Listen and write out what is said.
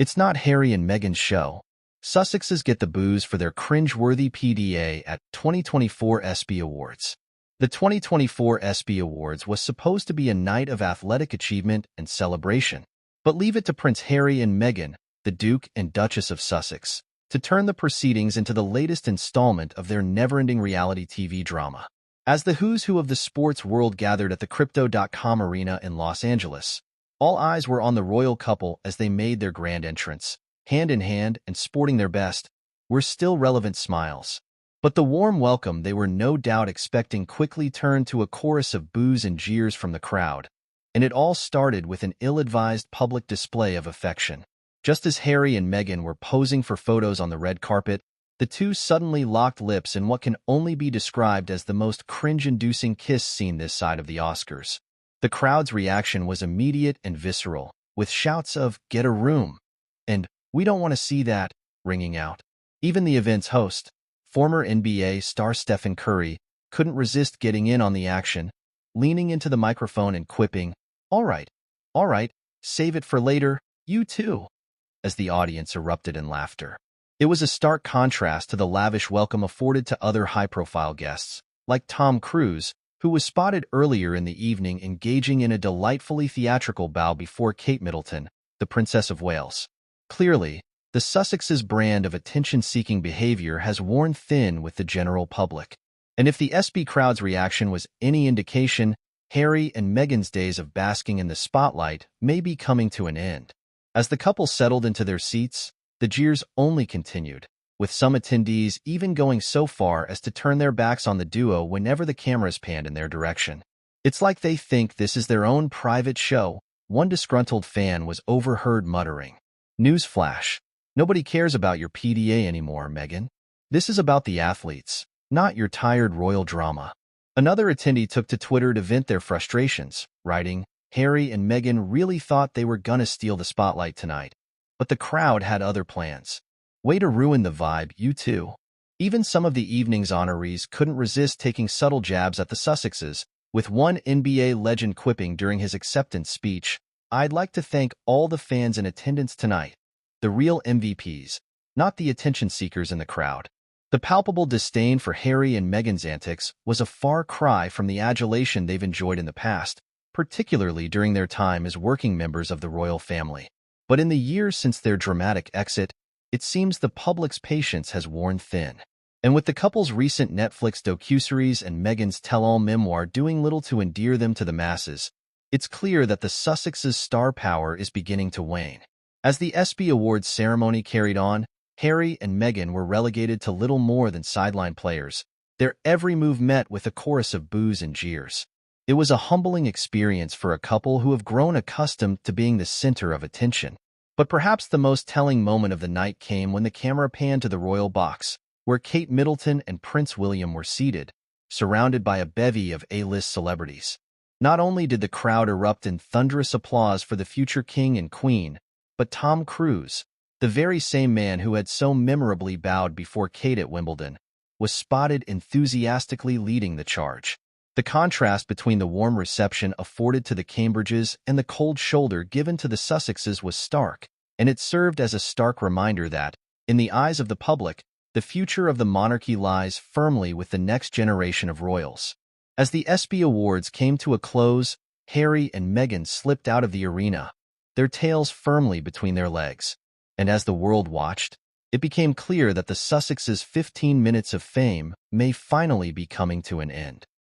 It's not Harry and Meghan's show. Sussexes get the booze for their cringe-worthy PDA at 2024 ESPY Awards. The 2024 ESPY Awards was supposed to be a night of athletic achievement and celebration, but leave it to Prince Harry and Meghan, the Duke and Duchess of Sussex, to turn the proceedings into the latest installment of their never-ending reality TV drama. As the who's who of the sports world gathered at the Crypto.com Arena in Los Angeles, all eyes were on the royal couple as they made their grand entrance. Hand in hand and sporting their best, were still relevant smiles. But the warm welcome they were no doubt expecting quickly turned to a chorus of boos and jeers from the crowd, and it all started with an ill-advised public display of affection. Just as Harry and Meghan were posing for photos on the red carpet, the two suddenly locked lips in what can only be described as the most cringe-inducing kiss seen this side of the Oscars. The crowd's reaction was immediate and visceral, with shouts of, "Get a room!" and "We don't want to see that," ringing out. Even the event's host, former NBA star Stephen Curry, couldn't resist getting in on the action, leaning into the microphone and quipping, all right, save it for later, you too," as the audience erupted in laughter. It was a stark contrast to the lavish welcome afforded to other high-profile guests, like Tom Cruise, who was spotted earlier in the evening engaging in a delightfully theatrical bow before Kate Middleton, the Princess of Wales. Clearly, the Sussexes' brand of attention-seeking behavior has worn thin with the general public. And if the ESPY crowd's reaction was any indication, Harry and Meghan's days of basking in the spotlight may be coming to an end. As the couple settled into their seats, the jeers only continued, with some attendees even going so far as to turn their backs on the duo whenever the cameras panned in their direction. It's like they think this is their own private show, one disgruntled fan was overheard muttering. Newsflash. Nobody cares about your PDA anymore, Meghan. This is about the athletes, not your tired royal drama. Another attendee took to Twitter to vent their frustrations, writing, "Harry and Meghan really thought they were gonna steal the spotlight tonight. But the crowd had other plans. Way to ruin the vibe, you two." Even some of the evening's honorees couldn't resist taking subtle jabs at the Sussexes, with one NBA legend quipping during his acceptance speech, "I'd like to thank all the fans in attendance tonight. The real MVPs, not the attention seekers in the crowd." The palpable disdain for Harry and Meghan's antics was a far cry from the adulation they've enjoyed in the past, particularly during their time as working members of the royal family. But in the years since their dramatic exit, it seems the public's patience has worn thin. And with the couple's recent Netflix docuseries and Meghan's tell-all memoir doing little to endear them to the masses, it's clear that the Sussexes' star power is beginning to wane. As the ESPY Awards ceremony carried on, Harry and Meghan were relegated to little more than sideline players, their every move met with a chorus of boos and jeers. It was a humbling experience for a couple who have grown accustomed to being the center of attention. But perhaps the most telling moment of the night came when the camera panned to the royal box, where Kate Middleton and Prince William were seated, surrounded by a bevy of A-list celebrities. Not only did the crowd erupt in thunderous applause for the future king and queen, but Tom Cruise, the very same man who had so memorably bowed before Kate at Wimbledon, was spotted enthusiastically leading the charge. The contrast between the warm reception afforded to the Cambridges and the cold shoulder given to the Sussexes was stark, and it served as a stark reminder that, in the eyes of the public, the future of the monarchy lies firmly with the next generation of royals. As the ESPY Awards came to a close, Harry and Meghan slipped out of the arena, their tails firmly between their legs. And as the world watched, it became clear that the Sussexes' 15 minutes of fame may finally be coming to an end.